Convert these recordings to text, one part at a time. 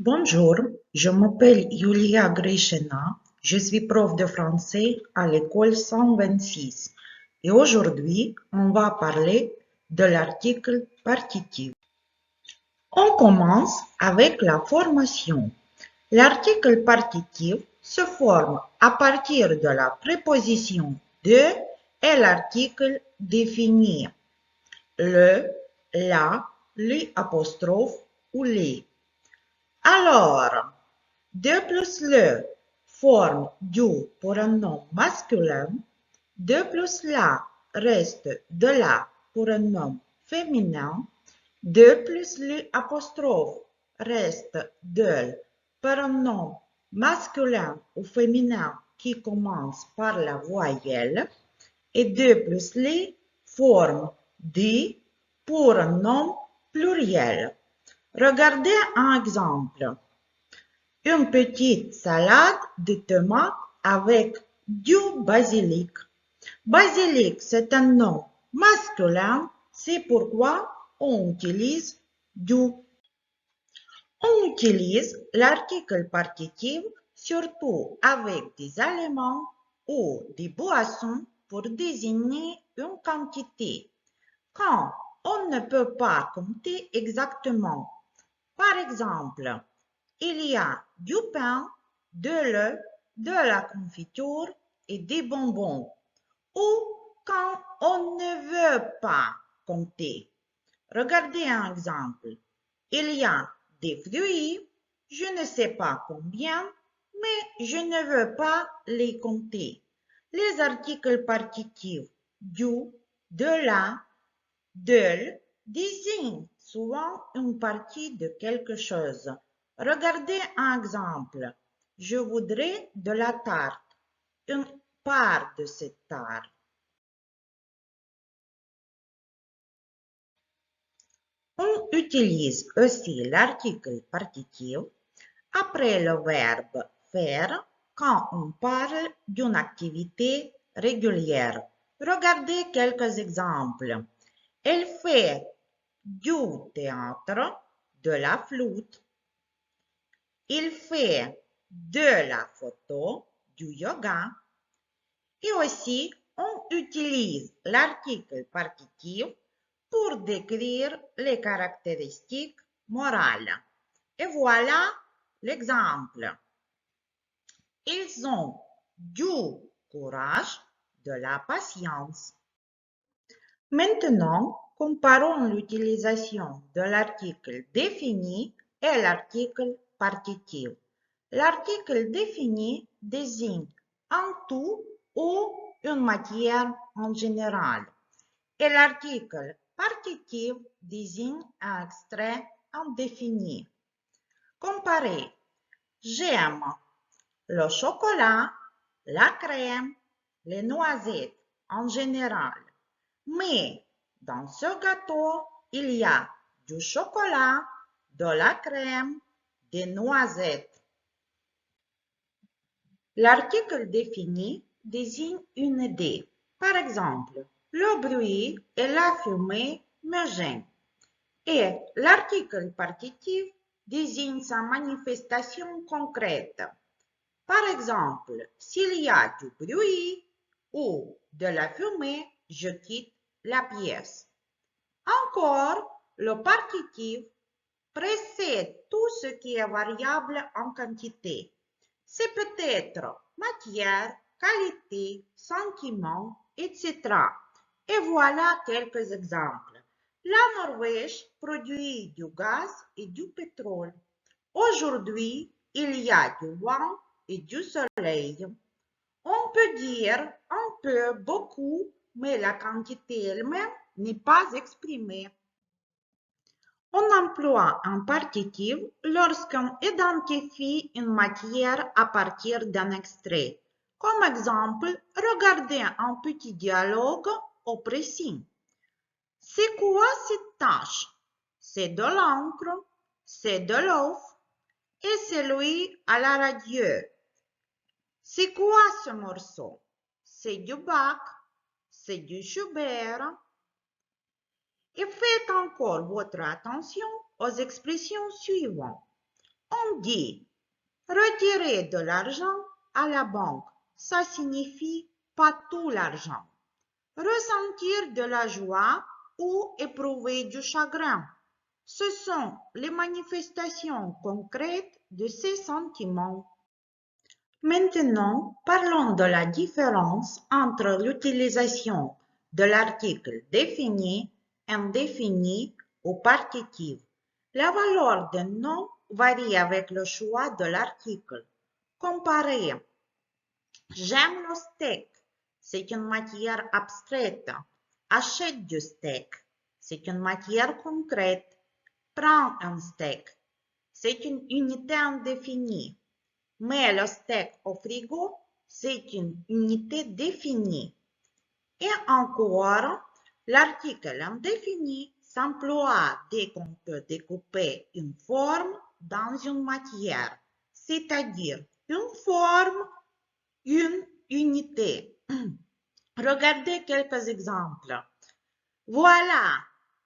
Bonjour, je m'appelle Yulia Grishina, je suis prof de français à l'école 126 et aujourd'hui on va parler de l'article partitif. On commence avec la formation. L'article partitif se forme à partir de la préposition de et l'article défini. Le, la, l'apostrophe ou les. Alors, de plus le forme du pour un nom masculin, de plus la reste de la pour un nom féminin, de plus l'apostrophe reste de pour un nom masculin ou féminin qui commence par la voyelle, et de plus les forme di pour un nom pluriel. Regardez un exemple. Une petite salade de tomates avec du basilic. Basilic, c'est un nom masculin, c'est pourquoi on utilise du. On utilise l'article partitif surtout avec des aliments ou des boissons pour désigner une quantité, quand on ne peut pas compter exactement. Par exemple, il y a du pain, de l'œuf, de la confiture et des bonbons. Ou quand on ne veut pas compter. Regardez un exemple. Il y a des fruits, je ne sais pas combien, mais je ne veux pas les compter. Les articles partitifs du, de la, de désignent souvent une partie de quelque chose. Regardez un exemple. Je voudrais de la tarte, une part de cette tarte. On utilise aussi l'article partitif après le verbe faire quand on parle d'une activité régulière. Regardez quelques exemples. Elle fait du théâtre, de la flûte. Il fait de la photo, du yoga. Et aussi, on utilise l'article partitif pour décrire les caractéristiques morales. Et voilà l'exemple. Ils ont du courage, de la patience. Maintenant, comparons l'utilisation de l'article défini et l'article partitif. L'article défini désigne un tout ou une matière en général. Et l'article partitif désigne un extrait indéfini. Comparez. J'aime le chocolat, la crème, les noisettes en général. Mais dans ce gâteau, il y a du chocolat, de la crème, des noisettes. L'article défini désigne une idée. Par exemple, le bruit et la fumée me gênent. Et l'article partitif désigne sa manifestation concrète. Par exemple, s'il y a du bruit ou de la fumée, je quitte la pièce. Encore, le partitif précède tout ce qui est variable en quantité. C'est peut-être matière, qualité, sentiment, etc. Et voilà quelques exemples. La Norvège produit du gaz et du pétrole. Aujourd'hui, il y a du vent et du soleil. On peut dire un peu, beaucoup, mais la quantité elle-même n'est pas exprimée. On emploie un partitif lorsqu'on identifie une matière à partir d'un extrait. Comme exemple, regardez un petit dialogue au précis. C'est quoi cette tâche? C'est de l'encre, c'est de l'œuf et c'est lui à la radio. C'est quoi ce morceau? C'est du Bach, c'est du Schubert. Et faites encore votre attention aux expressions suivantes. On dit retirer de l'argent à la banque. Ça signifie pas tout l'argent. Ressentir de la joie ou éprouver du chagrin. Ce sont les manifestations concrètes de ces sentiments. Maintenant, parlons de la différence entre l'utilisation de l'article défini, indéfini ou partitif. La valeur d'un nom varie avec le choix de l'article. Comparez. J'aime le steak. C'est une matière abstraite. Achète du steak. C'est une matière concrète. Prends un steak. C'est une unité indéfinie. Mets le steak au frigo, c'est une unité définie. Et encore, l'article indéfini s'emploie dès qu'on peut découper une forme dans une matière, c'est-à-dire une forme, une unité. Regardez quelques exemples. Voilà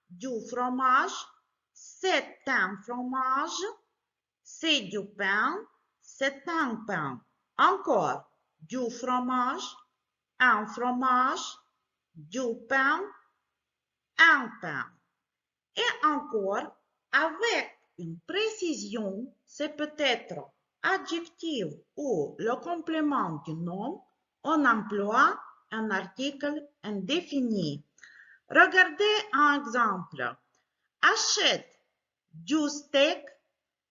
du fromage, c'est un fromage, c'est du pain, c'est un pain. Encore, du fromage, un fromage, du pain, un pain. Et encore, avec une précision, c'est peut-être adjectif ou le complément du nom, on emploie un article indéfini. Regardez un exemple. Achète du steak,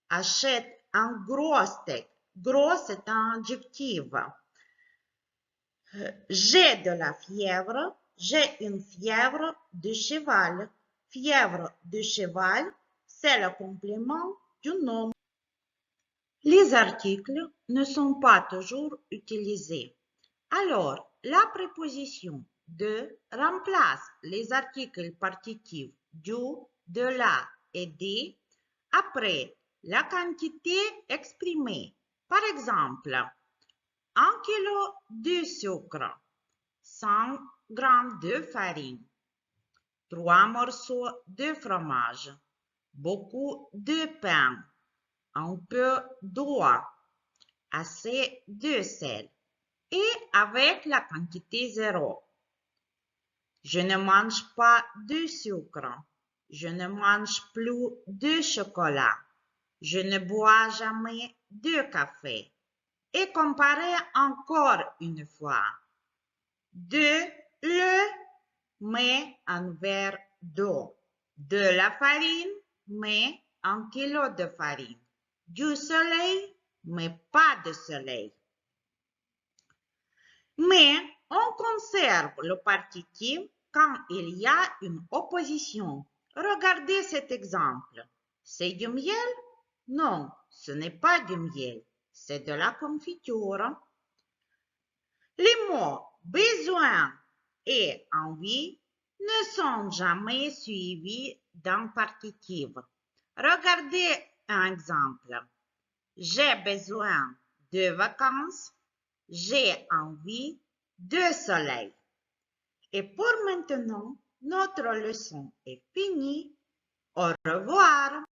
achète un gros steak. Gros, c'est un adjectif. J'ai de la fièvre, j'ai une fièvre de cheval. Fièvre de cheval, c'est le complément du nom. Les articles ne sont pas toujours utilisés. Alors, la préposition de remplace les articles partitifs du, de la et des après la quantité exprimée. Par exemple, 1 kilo de sucre, 100 grammes de farine, 3 morceaux de fromage, beaucoup de pain, un peu d'eau, assez de sel et avec la quantité zéro. Je ne mange pas de sucre. Je ne mange plus de chocolat. Je ne bois jamais de café. Et comparez encore une fois. De le, mais un verre d'eau. De la farine, mais 1 kilo de farine. Du soleil, mais pas de soleil. Mais on conserve le partitif quand il y a une opposition. Regardez cet exemple. C'est du miel? Non, ce n'est pas du miel. C'est de la confiture. Les mots besoin et envie ne sont jamais suivis d'un partitif. Regardez un exemple. J'ai besoin de vacances. J'ai envie de soleil. Et pour maintenant, notre leçon est finie. Au revoir.